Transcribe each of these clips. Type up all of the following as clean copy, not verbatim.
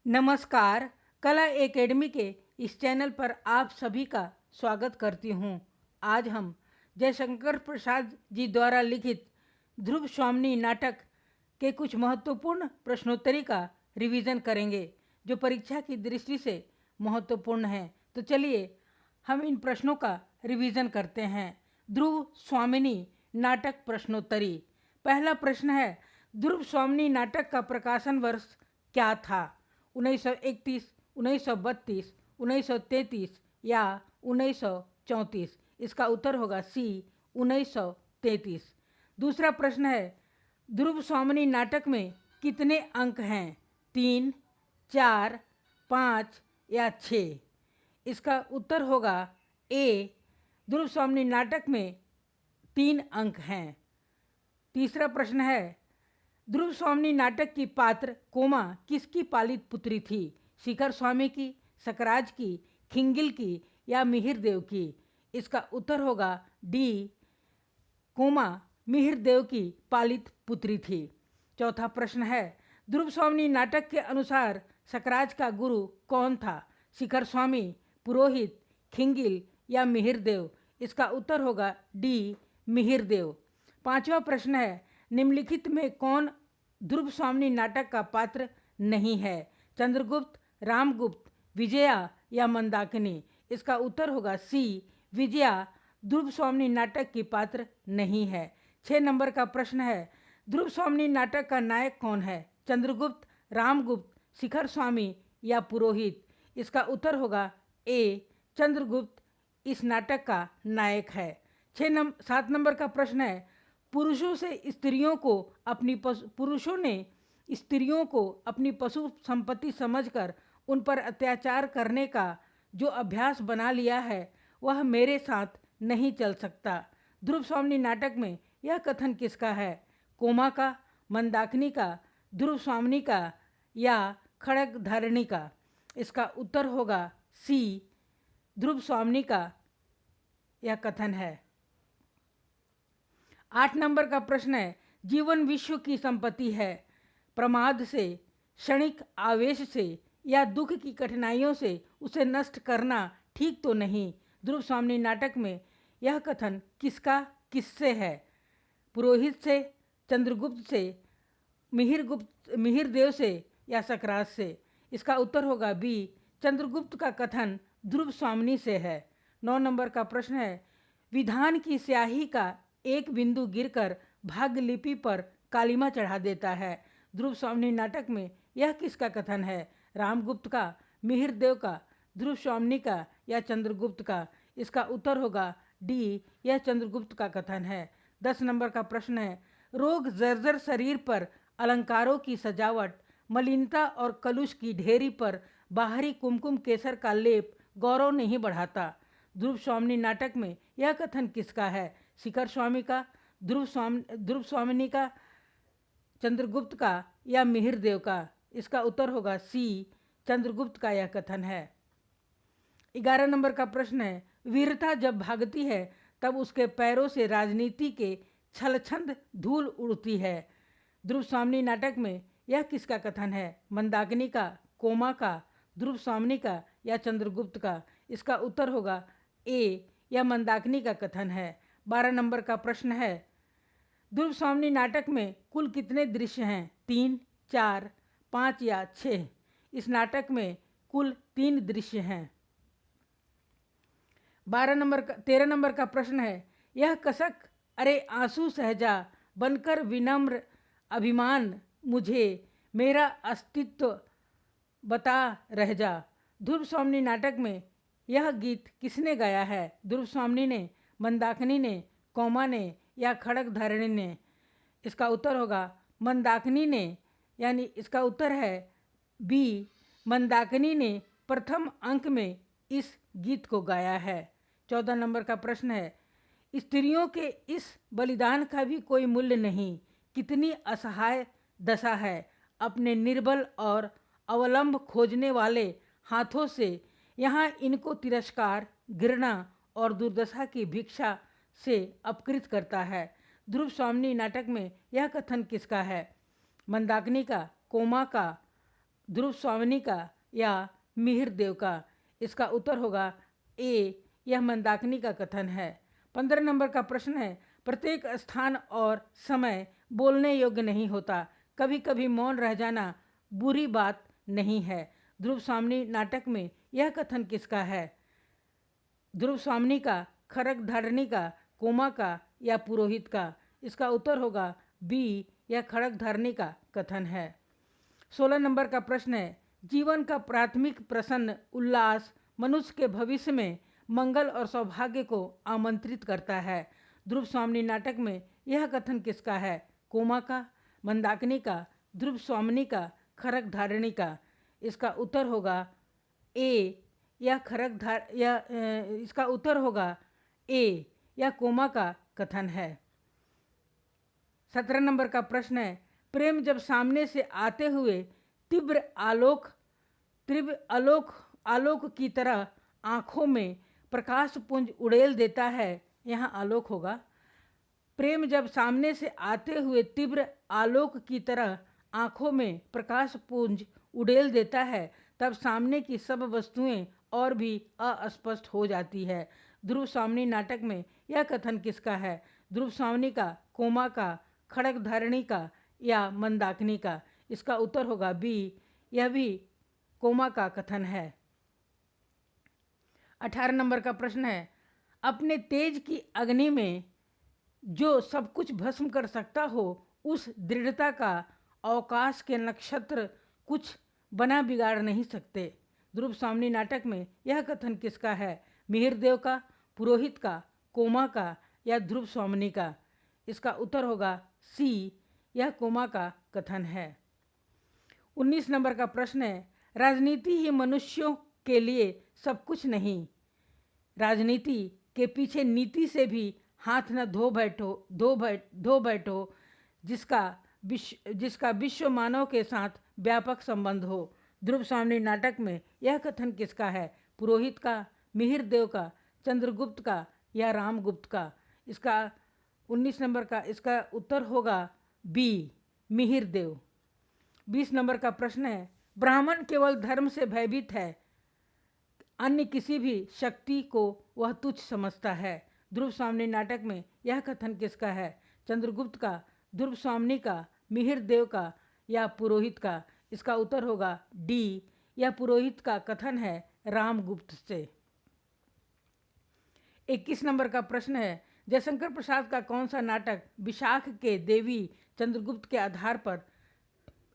नमस्कार। कला एकेडमी के इस चैनल पर आप सभी का स्वागत करती हूँ। आज हम जयशंकर प्रसाद जी द्वारा लिखित ध्रुव स्वामिनी नाटक के कुछ महत्वपूर्ण प्रश्नोत्तरी का रिवीजन करेंगे जो परीक्षा की दृष्टि से महत्वपूर्ण है। तो चलिए हम इन प्रश्नों का रिवीजन करते हैं। ध्रुव स्वामिनी नाटक प्रश्नोत्तरी। पहला प्रश्न है, ध्रुव स्वामिनी नाटक का प्रकाशन वर्ष क्या था? 1931, 1932, 1933 या 1934? इसका उत्तर होगा सी, 1933। दूसरा प्रश्न है, ध्रुव स्वामिनी नाटक में कितने अंक हैं? 3, 4, 5 या 6? इसका उत्तर होगा ए, ध्रुव स्वामिनी नाटक में 3 अंक हैं। तीसरा प्रश्न है, ध्रुव स्वामिनी नाटक की पात्र कोमा किसकी पालित पुत्री थी? शिखर स्वामी की, सकराज की, खिंगिल की या मिहिर देव की? इसका उत्तर होगा डी, कोमा मिहिर देव की पालित पुत्री थी। चौथा प्रश्न है, ध्रुव स्वामिनी नाटक के अनुसार सकराज का गुरु कौन था? शिखर स्वामी, पुरोहित, खिंगिल या मिहिर देव? इसका उत्तर होगा डी, मिहिर देव। पांचवा प्रश्न है, निम्नलिखित में कौन ध्रुव स्वामिनी नाटक का पात्र नहीं है? चंद्रगुप्त, रामगुप्त, विजया या मंदाकिनी? इसका उत्तर होगा सी, विजया ध्रुव स्वामिनी नाटक की पात्र नहीं है। 6 नंबर का प्रश्न है, ध्रुव स्वामिनी नाटक का नायक कौन है? चंद्रगुप्त, रामगुप्त, शिखर स्वामी या पुरोहित? इसका उत्तर होगा ए, चंद्रगुप्त इस नाटक का नायक है। 7 नंबर का प्रश्न है, पुरुषों ने स्त्रियों को अपनी पशु संपत्ति समझकर उन पर अत्याचार करने का जो अभ्यास बना लिया है वह मेरे साथ नहीं चल सकता। ध्रुव स्वामिनी नाटक में यह कथन किसका है? कोमा का, मंदाकिनी का, ध्रुव स्वामिनी का या खड्गधारिणी का? इसका उत्तर होगा सी, ध्रुव स्वामिनी का यह कथन है। 8 नंबर का प्रश्न है, जीवन विश्व की संपत्ति है, प्रमाद से, क्षणिक आवेश से या दुख की कठिनाइयों से उसे नष्ट करना ठीक तो नहीं? ध्रुव स्वामिनी नाटक में यह कथन किससे है? पुरोहित से, चंद्रगुप्त से, मिहिर देव से या सकराज से? इसका उत्तर होगा बी, चंद्रगुप्त का कथन ध्रुव स्वामिनी से है। 9 नंबर का प्रश्न है, विधान की स्याही का एक बिंदु गिरकर भाग्यलिपि पर कालिमा चढ़ा देता है। ध्रुव स्वामिनी नाटक में यह किसका कथन है? रामगुप्त का, मिहिर देव का, ध्रुव स्वामिनी का या चंद्रगुप्त का? इसका उत्तर होगा डी, यह चंद्रगुप्त का कथन है। 10 नंबर का प्रश्न है, रोग जर्जर शरीर पर अलंकारों की सजावट, मलिनता और कलुष की ढेरी पर बाहरी कुमकुम केसर का लेप गौरव नहीं बढ़ाता। ध्रुव स्वामिनी नाटक में यह कथन किसका है? शिखर स्वामी का, ध्रुव स्वामिनी का, चंद्रगुप्त का या मिहिर देव का? इसका उत्तर होगा सी, चंद्रगुप्त का यह कथन है। 11 नंबर का प्रश्न है, वीरता जब भागती है तब उसके पैरों से राजनीति के छलछंद धूल उड़ती है। ध्रुव स्वामिनी नाटक में यह किसका कथन है? मंदाकिनी का, कोमा का, ध्रुव स्वामिनी का या चंद्रगुप्त का? इसका उत्तर होगा ए, यह मंदाकिनी का कथन है। 12 नंबर का प्रश्न है, ध्रुव स्वामिनी नाटक में कुल कितने दृश्य हैं? 3, 4, 5 या 6? इस नाटक में कुल 3 दृश्य हैं। 13 नंबर का प्रश्न है, यह कसक अरे आंसू सहजा बनकर विनम्र अभिमान मुझे मेरा अस्तित्व बता रह जा। ध्रुव स्वामिनी नाटक में यह गीत किसने गाया है? ध्रुव स्वामिनी ने, मंदाकिनी ने, कोमा ने या खड्गधारिणी ने? इसका उत्तर होगा मंदाकिनी ने, यानी इसका उत्तर है बी, मंदाकिनी ने प्रथम अंक में इस गीत को गाया है। 14 नंबर का प्रश्न है, स्त्रियों के इस बलिदान का भी कोई मूल्य नहीं, कितनी असहाय दशा है, अपने निर्बल और अवलंब खोजने वाले हाथों से यहाँ इनको तिरस्कार, घृणा और दुर्दशा की भिक्षा से अपकृत करता है। ध्रुव स्वामिनी नाटक में यह कथन किसका है? मंदाकिनी का, कोमा का, ध्रुव स्वामिनी का या मिहिर देव का? इसका उत्तर होगा ए, यह मंदाकिनी का कथन है। 15 नंबर का प्रश्न है, प्रत्येक स्थान और समय बोलने योग्य नहीं होता, कभी कभी मौन रह जाना बुरी बात नहीं है। ध्रुव स्वामिनी नाटक में यह कथन किसका है? ध्रुव स्वामिनी का, खरग धारणी का, कोमा का या पुरोहित का? इसका उत्तर होगा बी, यह खड़ग धारणी का कथन है। 16 नंबर का प्रश्न है, जीवन का प्राथमिक प्रसन्न उल्लास मनुष्य के भविष्य में मंगल और सौभाग्य को आमंत्रित करता है। ध्रुव स्वामिनी नाटक में यह कथन किसका है? कोमा का, मंदाकिनी का, ध्रुव स्वामिनी का, खरग धारिणी का? इसका उत्तर होगा ए, यह इसका उत्तर होगा ए, यह कोमा का कथन है। 17 नंबर का प्रश्न है, प्रेम जब सामने से आते हुए तीव्र आलोक की तरह आँखों में प्रकाश पुंज उड़ेल देता है। यहाँ आलोक होगा। प्रेम जब सामने से आते हुए तीव्र आलोक की तरह आँखों में प्रकाश पुंज उड़ेल देता है, तब सामने की सब वस्तुएं और भी अस्पष्ट हो जाती है। ध्रुव स्वामिनी नाटक में यह कथन किसका है? ध्रुव स्वामिनी का, कोमा का, खड़ग धारिणी का या मंदाकिनी का? इसका उत्तर होगा बी, यह भी कोमा का कथन है। 18 नंबर का प्रश्न है, अपने तेज की अग्नि में जो सब कुछ भस्म कर सकता हो, उस दृढ़ता का अवकाश के नक्षत्र कुछ बना बिगाड़ नहीं सकते। ध्रुव स्वामिनी नाटक में यह कथन किसका है? मिहिर देव का, पुरोहित का, कोमा का या ध्रुव स्वामिनी का? इसका उत्तर होगा सी, यह कोमा का कथन है। 19 नंबर का प्रश्न है, राजनीति ही मनुष्यों के लिए सब कुछ नहीं, राजनीति के पीछे नीति से भी हाथ न धो बैठो, जिसका विश्व मानव के साथ व्यापक संबंध हो। ध्रुव स्वामिनी नाटक में यह कथन किसका है? पुरोहित का, मिहिर देव का, चंद्रगुप्त का या रामगुप्त का? इसका 19 नंबर का इसका उत्तर होगा बी, मिहिर देव। 20 नंबर का प्रश्न है, ब्राह्मण केवल धर्म से भयभीत है, अन्य किसी भी शक्ति को वह तुच्छ समझता है। ध्रुव स्वामिनी नाटक में यह कथन किसका है? चंद्रगुप्त का, ध्रुव स्वामिनी का, मिहिर देव का या पुरोहित का? इसका उत्तर होगा डी, यह पुरोहित का कथन है रामगुप्त से। 21 नंबर का प्रश्न है, जयशंकर प्रसाद का कौन सा नाटक विशाख के देवी चंद्रगुप्त के आधार पर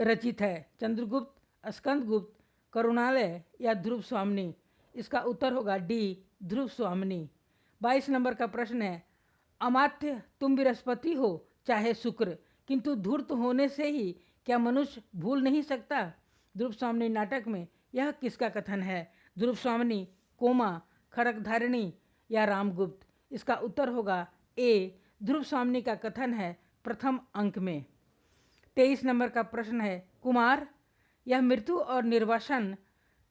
रचित है? चंद्रगुप्त, स्कंदगुप्त, करुणालय या ध्रुव स्वामिनी? इसका उत्तर होगा डी, ध्रुव स्वामिनी। 22 नंबर का प्रश्न है, अमात्य तुम बृहस्पति हो चाहे शुक्र, किंतु धूर्त होने से ही क्या मनुष्य भूल नहीं सकता? ध्रुव स्वामिनी नाटक में यह किसका कथन है? ध्रुव स्वामिनी, कोमा, खड़गधारिणी या रामगुप्त? इसका उत्तर होगा ए, ध्रुव स्वामिनी का कथन है प्रथम अंक में। 23 नंबर का प्रश्न है, कुमार, यह मृत्यु और निर्वासन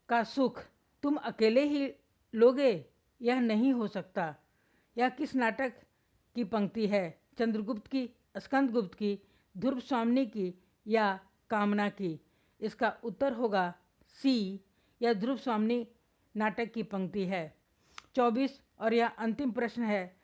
का सुख तुम अकेले ही लोगे? यह नहीं हो सकता। यह किस नाटक की पंक्ति है? चंद्रगुप्त की, स्कंदगुप्त की, ध्रुव स्वामिनी की या कामना की? इसका उत्तर होगा सी, यह ध्रुव स्वामिनी नाटक की पंक्ति है। 24 और यह अंतिम प्रश्न है,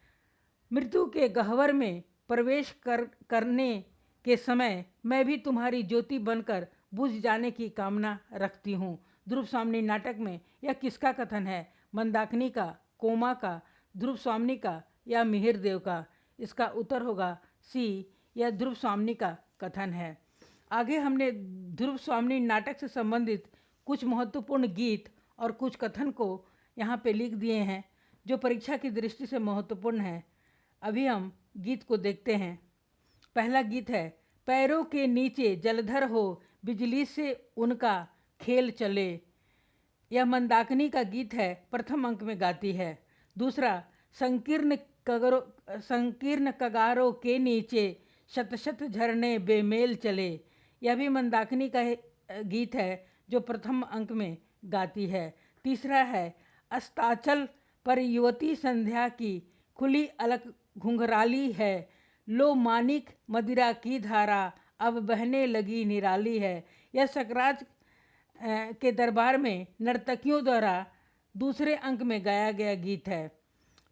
मृत्यु के गह्वर में प्रवेश करने के समय मैं भी तुम्हारी ज्योति बनकर बुझ जाने की कामना रखती हूँ। ध्रुव स्वामिनी नाटक में यह किसका कथन है? मंदाकिनी का, कोमा का, ध्रुव स्वामिनी का या मिहिर देव का? इसका उत्तर होगा सी, यह ध्रुव स्वामिनी का कथन है। आगे हमने ध्रुव स्वामिनी नाटक से संबंधित कुछ महत्वपूर्ण गीत और कुछ कथन को यहाँ पे लिख दिए हैं जो परीक्षा की दृष्टि से महत्वपूर्ण है। अभी हम गीत को देखते हैं। पहला गीत है, पैरों के नीचे जलधर हो, बिजली से उनका खेल चले। यह मंदाकिनी का गीत है, प्रथम अंक में गाती है। दूसरा, संकीर्ण कगारों के नीचे शत शत झरने बेमेल चले। यह भी मंदाकिनी का गीत है जो प्रथम अंक में गाती है। तीसरा है, अस्ताचल पर युवती संध्या की खुली अलक घुंघराली है, लो मानिक मदिरा की धारा अब बहने लगी निराली है। यह सकराज के दरबार में नर्तकियों द्वारा दूसरे अंक में गाया गया गीत है।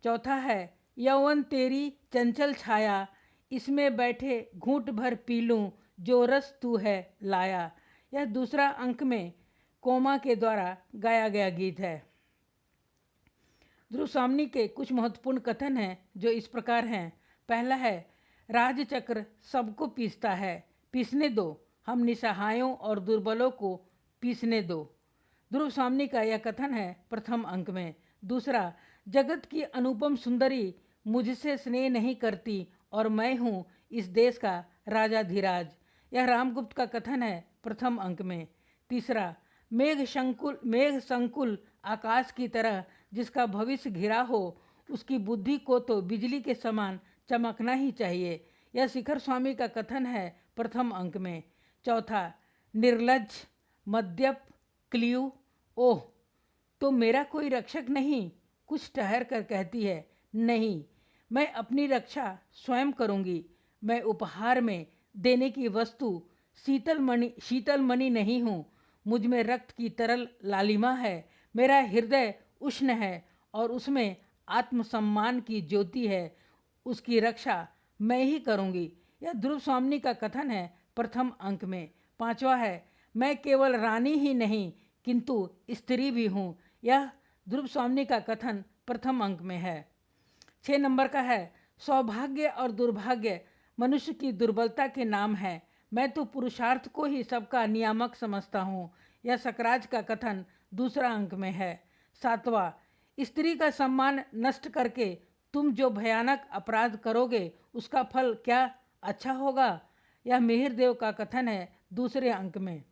चौथा है यौवन तेरी चंचल छाया, इसमें बैठे घूंट भर पी लूं, जो रस तू है लाया। यह दूसरा अंक में कोमा के द्वारा गाया गया गीत है। ध्रुव स्वामी के कुछ महत्वपूर्ण कथन हैं जो इस प्रकार हैं। पहला है राजचक्र सबको पीसता है, पीसने दो, हम निसहायों और दुर्बलों को पीसने दो। ध्रुव स्वामी का यह कथन है प्रथम अंक में। दूसरा, जगत की अनुपम सुंदरी मुझसे स्नेह नहीं करती और मैं हूँ इस देश का राजाधिराज। यह रामगुप्त का कथन है प्रथम अंक में। तीसरा, मेघ संकुल आकाश की तरह जिसका भविष्य घिरा हो, उसकी बुद्धि को तो बिजली के समान चमकना ही चाहिए। यह शिखर स्वामी का कथन है प्रथम अंक में। चौथा, निर्लज्ज, मद्यप, क्लियू, ओह तो मेरा कोई रक्षक नहीं, कुछ ठहर कर कहती है, नहीं, मैं अपनी रक्षा स्वयं करूंगी। मैं उपहार में देने की वस्तु शीतल मणि नहीं हूँ, मुझ में रक्त की तरल लालिमा है, मेरा हृदय उष्ण है और उसमें आत्मसम्मान की ज्योति है, उसकी रक्षा मैं ही करूंगी। यह ध्रुव स्वामी का कथन है प्रथम अंक में। पांचवा है मैं केवल रानी ही नहीं किंतु स्त्री भी हूँ। यह ध्रुव स्वामी का कथन प्रथम अंक में है। 6 नंबर का है सौभाग्य और दुर्भाग्य मनुष्य की दुर्बलता के नाम है, मैं तो पुरुषार्थ को ही सबका नियामक समझता हूँ। यह सकराज का कथन दूसरा अंक में है। 7वां, स्त्री का सम्मान नष्ट करके तुम जो भयानक अपराध करोगे उसका फल क्या अच्छा होगा। यह मिहिर देव का कथन है दूसरे अंक में।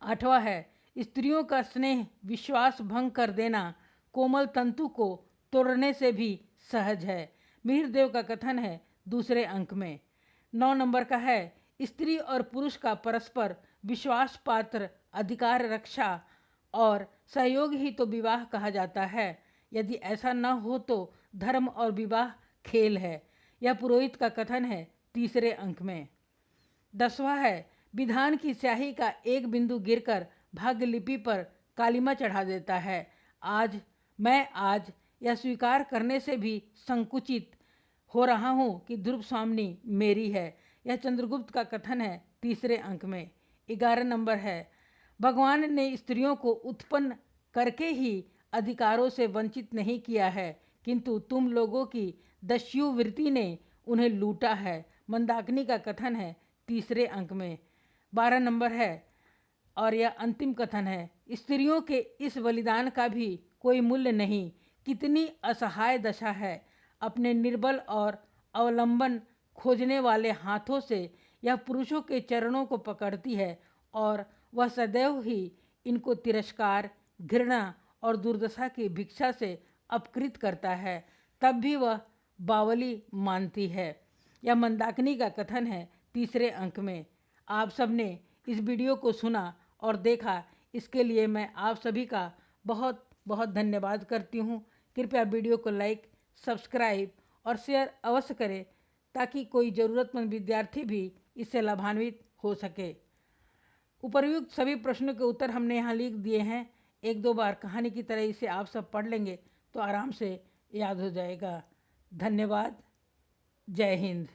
8वां है स्त्रियों का स्नेह विश्वास भंग कर देना कोमल तंतु को तोड़ने से भी सहज है। मिहिर देव का कथन है दूसरे अंक में। 9 नंबर का है स्त्री और पुरुष का परस्पर विश्वास पात्र अधिकार रक्षा और सहयोग ही तो विवाह कहा जाता है, यदि ऐसा न हो तो धर्म और विवाह खेल है। यह पुरोहित का कथन है तीसरे अंक में। 10वां है विधान की स्याही का एक बिंदु गिरकर भाग्य लिपि पर कालिमा चढ़ा देता है। आज यह स्वीकार करने से भी संकुचित हो रहा हूँ कि ध्रुव स्वामी मेरी है। यह चंद्रगुप्त का कथन है तीसरे अंक में। 11 नंबर है भगवान ने स्त्रियों को उत्पन्न करके ही अधिकारों से वंचित नहीं किया है, किंतु तुम लोगों की दस्युवृत्ति ने उन्हें लूटा है। मंदाकिनी का कथन है तीसरे अंक में। 12 नंबर है और यह अंतिम कथन है स्त्रियों के इस बलिदान का भी कोई मूल्य नहीं, कितनी असहाय दशा है। अपने निर्बल और अवलंबन खोजने वाले हाथों से यह पुरुषों के चरणों को पकड़ती है और वह सदैव ही इनको तिरस्कार, घृणा और दुर्दशा की भिक्षा से अपकृत करता है, तब भी वह बावली मानती है। यह मंदाकिनी का कथन है तीसरे अंक में। आप सबने इस वीडियो को सुना और देखा, इसके लिए मैं आप सभी का बहुत बहुत धन्यवाद करती हूँ। कृपया वीडियो को लाइक, सब्सक्राइब और शेयर अवश्य करें ताकि कोई ज़रूरतमंद विद्यार्थी भी इससे लाभान्वित हो सके। उपर्युक्त सभी प्रश्नों के उत्तर हमने यहाँ लिख दिए हैं। 1-2 बार कहानी की तरह इसे आप सब पढ़ लेंगे तो आराम से याद हो जाएगा। धन्यवाद। जय हिंद।